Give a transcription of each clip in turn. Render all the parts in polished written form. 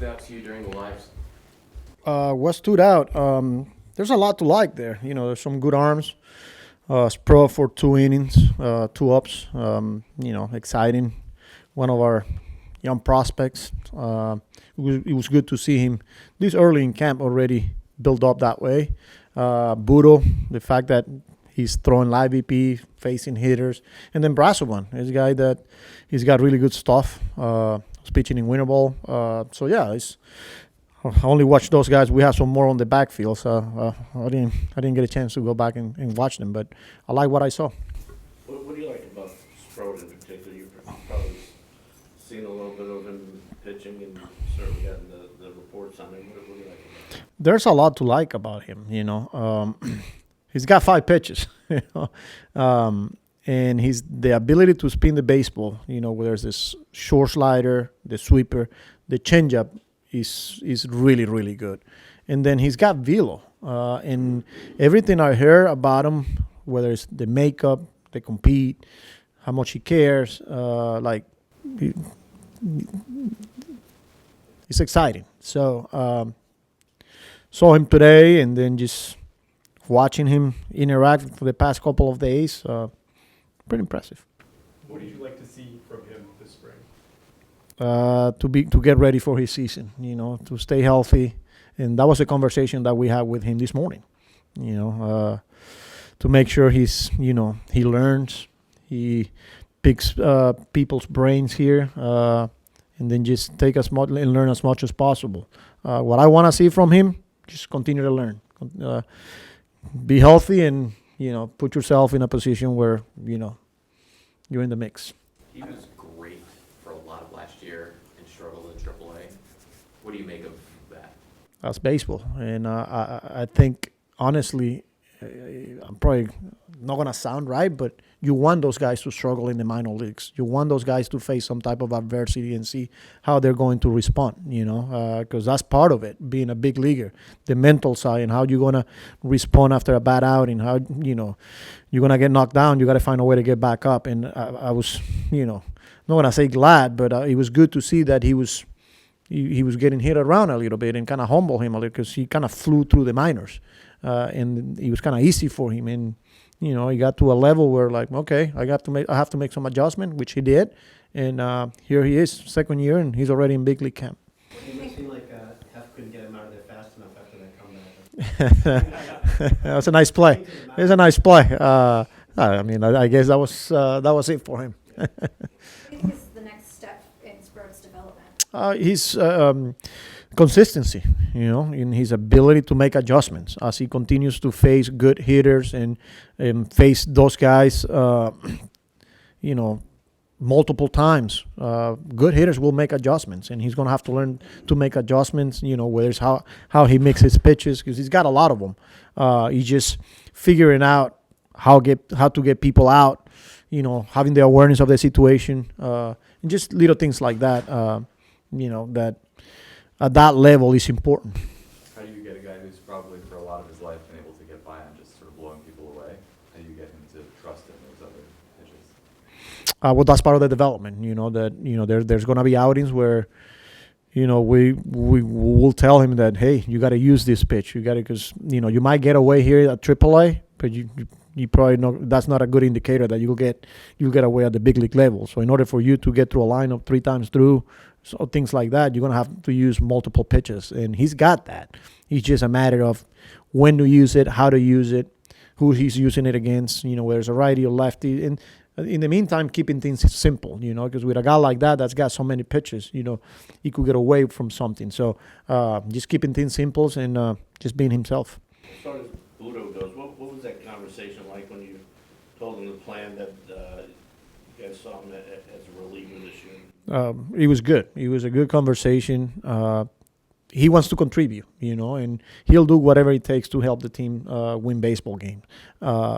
stood out to you during the lives? What stood out? There's a lot to like there. There's some good arms. Sproat for 2 innings, 2 ups. Exciting. One of our young prospects. It was good to see him this early in camp already build up that way. Butto, the fact that he's throwing live VP, facing hitters, and then Brasovan is a guy that he's got really good stuff. He's pitching in winter ball. I only watched those guys. We have some more on the backfield, so I didn't get a chance to go back and watch them, but I like what I saw. What do you like about Sproat in particular? You've probably seen a little bit of him pitching and certainly gotten the reports on him. What do you like about him? There's a lot to like about him. He's got 5 pitches, and he's the ability to spin the baseball. Where there's this short slider, the sweeper, the changeup is really, really good. And then he's got velo. And everything I heard about him, whether it's the makeup, they compete, how much he cares, it's exciting. So saw him today, and then just watching him interact for the past couple of days, pretty impressive. What did you like to see from him this spring? To get ready for his season, to stay healthy, and that was a conversation that we had with him this morning. To make sure he learns, he picks people's brains here, and then just take as much and learn as much as possible. What I want to see from him, just continue to learn, be healthy, and put yourself in a position where you're in the mix. He was great for a lot of last year and struggled in AAA. What do you make of that? That's baseball, and I think honestly, I'm probably not gonna sound right, but you want those guys to struggle in the minor leagues. You want those guys to face some type of adversity and see how they're going to respond. Because that's part of it, being a big leaguer, the mental side, and how you're gonna respond after a bad outing. How you're gonna get knocked down. You got to find a way to get back up. And I was, not gonna say glad, but it was good to see that he was getting hit around a little bit and kind of humble him a little, because he kind of flew through the minors. And it was kind of easy for him, and he got to a level where okay, I have to make some adjustment, which he did, and here he is, second year, and he's already in big league camp. It seemed like Hef couldn't get him out of there fast enough after that comeback. That's a nice play. It's a nice play. I guess that was it for him. What do you think is the next step in Sproat's development? He's consistency, in his ability to make adjustments as he continues to face good hitters and face those guys, multiple times. Good hitters will make adjustments, and he's going to have to learn to make adjustments, whether it's how he makes his pitches, because he's got a lot of them. He's just figuring out how to get people out, having the awareness of the situation, and just little things like that, that at that level is important. How do you get a guy who's probably for a lot of his life been able to get by on just sort of blowing people away? How do you get him to trust in those other pitches? Well, that's part of the development. There's going to be outings where, we will tell him that, hey, you got to use this pitch. You got to, because you might get away here at AAA, but you probably know that's not a good indicator that you'll get away at the big league level. So in order for you to get through a lineup 3 times through, so things like that, you're going to have to use multiple pitches. And he's got that. It's just a matter of when to use it, how to use it, who he's using it against, whether it's a righty or lefty. And in the meantime, keeping things simple, because with a guy like that that's got so many pitches, he could get away from something. So just keeping things simple and just being himself. As far as Butto goes, what was that conversation like when you told him the plan that you guys saw him as a reliever this year? It was good. It was a good conversation. He wants to contribute, and he'll do whatever it takes to help the team win baseball games.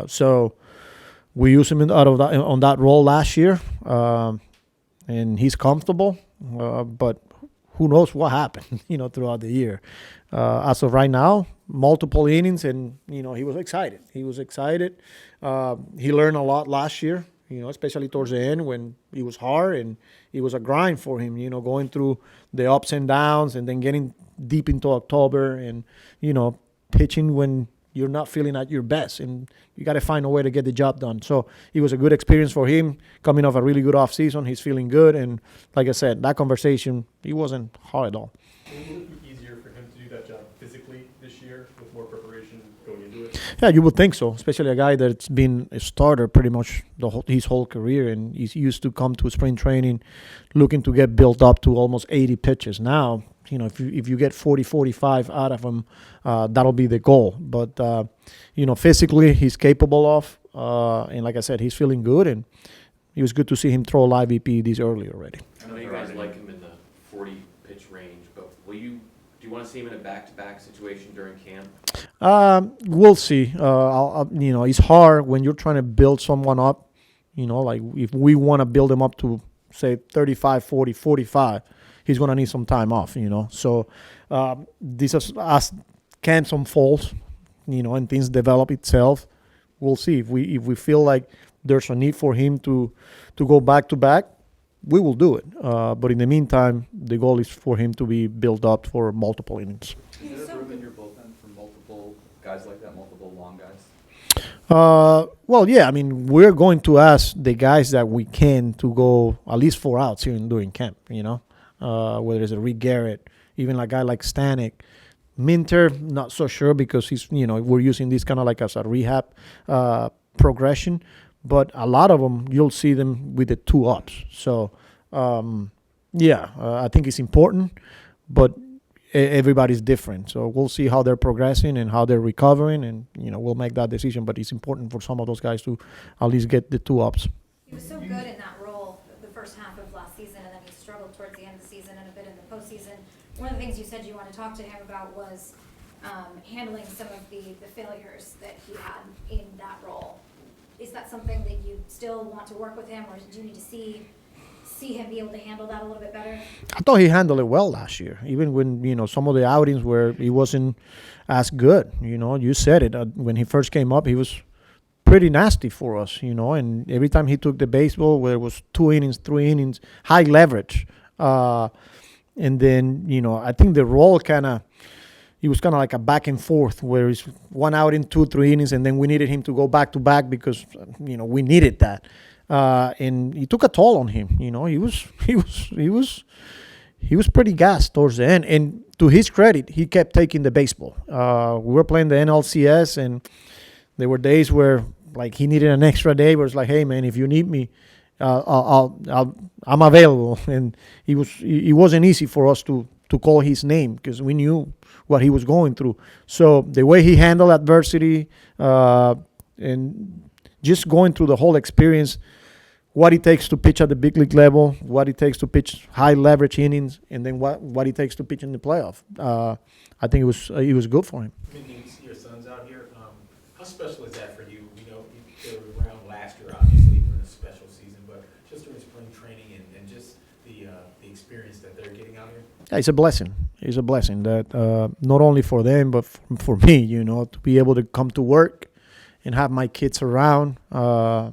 So we used him on that role last year, and he's comfortable. But who knows what happened, throughout the year. As of right now, multiple innings, and he was excited. He learned a lot last year. especially towards the end when it was hard and it was a grind for him, going through the ups and downs and then getting deep into October and, pitching when you're not feeling at your best and you got to find a way to get the job done. So it was a good experience for him coming off a really good off season. He's feeling good. And like I said, that conversation, it wasn't hard at all. Will it be easier for him to do that job physically this year with more preparation going into it? Yeah, you would think so, especially a guy that's been a starter pretty much his whole career, and he's used to come to spring training looking to get built up to almost 80 pitches. Now, if you get 40, 45 out of him, that'll be the goal. But, physically he's capable of, and like I said, he's feeling good, and it was good to see him throw a live EP this early already. I know you guys like him in the 40-pitch range, but do you want to see him in a back-to-back situation during camp? We'll see. It's hard when you're trying to build someone up, like if we want to build him up to, say, 35, 40, 45, he's going to need some time off, So this is as camps unfold, and things develop itself. We'll see if we feel like there's a need for him to go back-to-back, we will do it. But in the meantime, the goal is for him to be built up for multiple innings. Is there room in your bullpen for multiple guys like that, multiple long guys? Well, yeah. I mean, we're going to ask the guys that we can to go at least 4 outs here during camp. Whether it's a Rick Garrett, even a guy like Stanek. Minter, not so sure because he's we're using this kind of like as a rehab progression. But a lot of them, you'll see them with the 2 ups. So, I think it's important, but everybody's different. So we'll see how they're progressing and how they're recovering, and we'll make that decision. But it's important for some of those guys to at least get the 2 ups. He was so good in that role the first half of last season, and then he struggled towards the end of the season and a bit in the postseason. One of the things you said you want to talk to him about was handling some of the failures that he had in that role. Is that something that you still want to work with him, or do you need to see him be able to handle that a little bit better? I thought he handled it well last year, even when some of the outings where he wasn't as good. You said it when he first came up, he was pretty nasty for us. And every time he took the baseball, whether it was 2 innings, 3 innings, high leverage, and then I think the role it was kind of like a back and forth where it's 1 out in 2, 3 innings, and then we needed him to go back to back because we needed that, and it took a toll on him. He was pretty gassed towards the end, and to his credit, he kept taking the baseball. We were playing the NLCS, and there were days where like he needed an extra day, where it's like, hey man, if you need me, I'm available, and it wasn't easy for us to call his name because we knew what he was going through. So the way he handled adversity and just going through the whole experience, what it takes to pitch at the big league level, what it takes to pitch high leverage innings, and then what it takes to pitch in the playoff. I think it was good for him. You see your sons out here. How special is that for you? They were around last year, obviously, during a special season, but just during spring training and just the experience that they're getting out here? Yeah, it's a blessing. It's a blessing that not only for them, but for me, to be able to come to work and have my kids around, I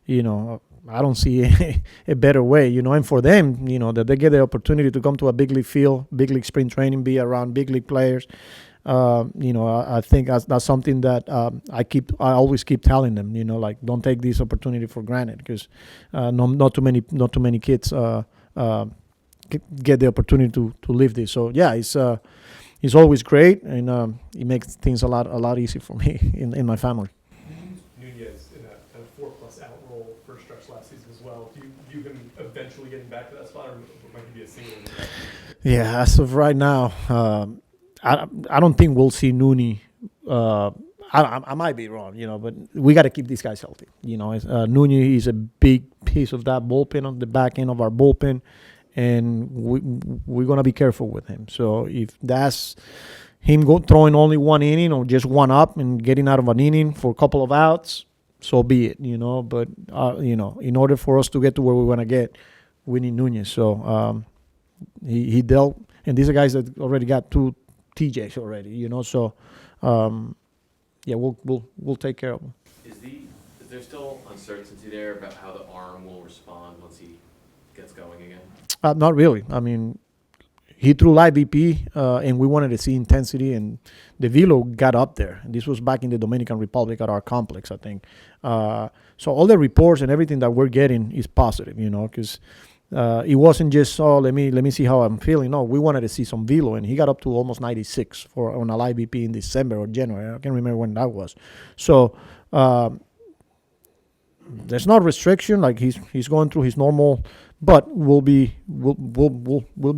don't see a better way, and for them, that they get the opportunity to come to a big league field, big league spring training, be around big league players. I think that's something that I always keep telling them, don't take this opportunity for granted because not too many kids get the opportunity to live this. So yeah, it's always great, and it makes things a lot easier for me in my family. Nunez in a kind of 4+ out role for a stretch last season as well. Do you view him eventually getting back to that spot, or might he be a single? Yeah, as of right now, I don't think we'll see Nuni. I might be wrong, but we got to keep these guys healthy. Nuni is a big piece of that bullpen, on the back end of our bullpen, and we're going to be careful with him. So if that's him throwing only 1 inning or just 1 up and getting out of an inning for a couple of outs, so be it, But, in order for us to get to where we want to get, we need Nunez. So he dealt, and these are guys that already got 2 TJs already, So, we'll take care of them. Is the Is there still uncertainty there about how the arm will respond once he gets going again? Not really. I mean, he threw live BP, and we wanted to see intensity, and the velo got up there. This was back in the Dominican Republic at our complex, I think. So all the reports and everything that we're getting is positive, because it wasn't just, let me see how I'm feeling. No, we wanted to see some velo, and he got up to almost 96 on a live BP in December or January. I can't remember when that was. So there's no restriction. Like he's going through his normal, but we'll be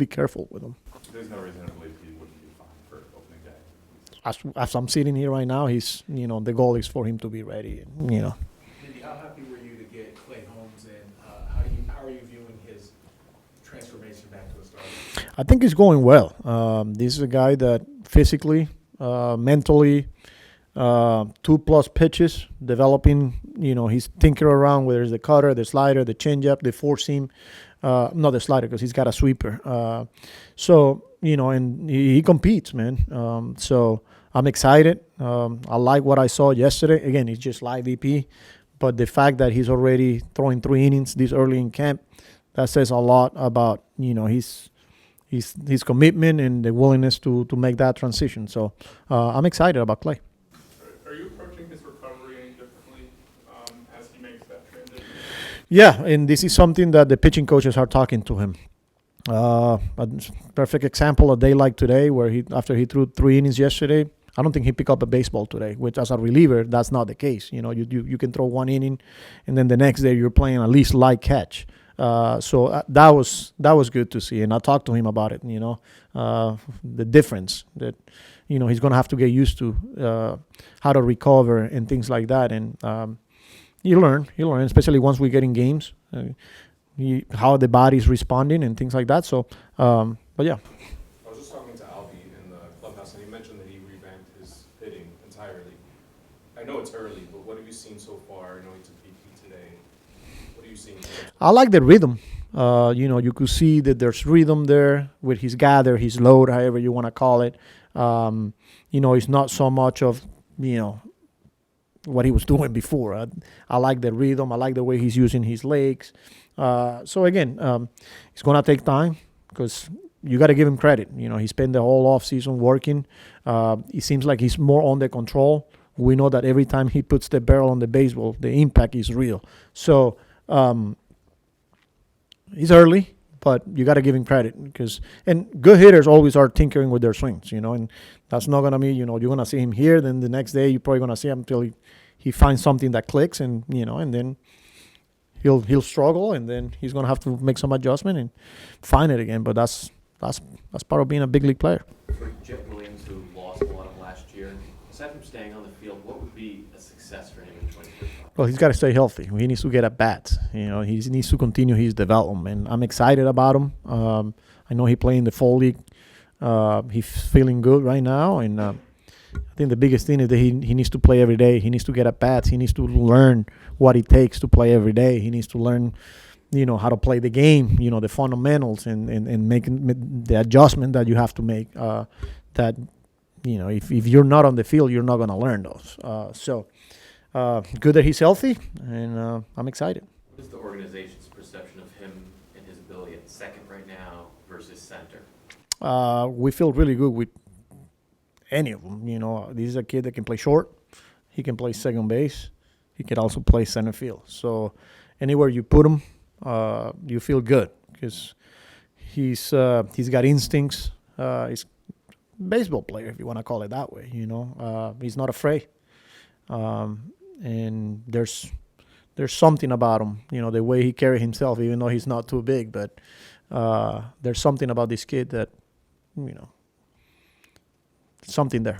careful with him. There's no reason to believe he wouldn't be fine for opening day. As I'm sitting here right now, he's the goal is for him to be ready. Mindy, how happy were you to get Clay Holmes in? How are you viewing his transformation back to a starter? I think it's going well. This is a guy that physically, mentally, 2+ pitches, developing. He's tinkering around, whether it's the cutter, the slider, the changeup, the four seam. Not the slider because he's got a sweeper. So and he competes, man. So I'm excited. I like what I saw yesterday. Again, it's just live VP, but the fact that he's already throwing 3 innings this early in camp, that says a lot about his commitment and the willingness to make that transition. So I'm excited about Clay. Are you approaching his recovery any differently as he makes that transition? Yeah, and this is something that the pitching coaches are talking to him. A perfect example, a day like today, where after he threw 3 innings yesterday, I don't think he picked up a baseball today, which as a reliever, that's not the case. You can throw 1 inning, and then the next day you're playing at least light catch. So that was good to see, and I talked to him about it. The difference that he's gonna have to get used to how to recover and things like that, and you learn, especially once we get in games, how the body's responding and things like that. So, but yeah. I was just talking to Albie in the clubhouse, and he mentioned that he revamped his hitting entirely. I know it's early, but what have you seen so far? I know he took BP today. What are you seeing? I like the rhythm. You could see that there's rhythm there with his gather, his load, however you want to call it. It's not so much of, what he was doing before. I like the rhythm. I like the way he's using his legs. So again, it's going to take time because you got to give him credit. He spent the whole off season working. It seems like he's more under control. We know that every time he puts the barrel on the baseball, the impact is real. So he's early, but you got to give him credit and good hitters always are tinkering with their swings, and that's not going to be, you're going to see him here. Then the next day, you're probably going to see him until he finds something that clicks and then he'll struggle, and then he's going to have to make some adjustment and find it again. But that's part of being a big league player. For Jet Williams, who lost a lot of last year, aside from staying on the field, what would be a success for him in 2025? Well, he's got to stay healthy. He needs to get at bats. He needs to continue his development. I'm excited about him. I know he played in the fall league. He's feeling good right now, and I think the biggest thing is that he needs to play every day. He needs to get at bats. He needs to learn what it takes to play every day. He needs to learn, how to play the game. The fundamentals and making the adjustment that you have to make. That if you're not on the field, you're not going to learn those. So good that he's healthy, and I'm excited. What is the organization's perception of him and his ability at second right now versus center? We feel really good with any of them. This is a kid that can play short. He can play second base. He can also play center field. So anywhere you put him, you feel good because he's got instincts. He's a baseball player, if you want to call it that way. He's not afraid. And there's something about him, the way he carries himself, even though he's not too big. But there's something about this kid that, something there.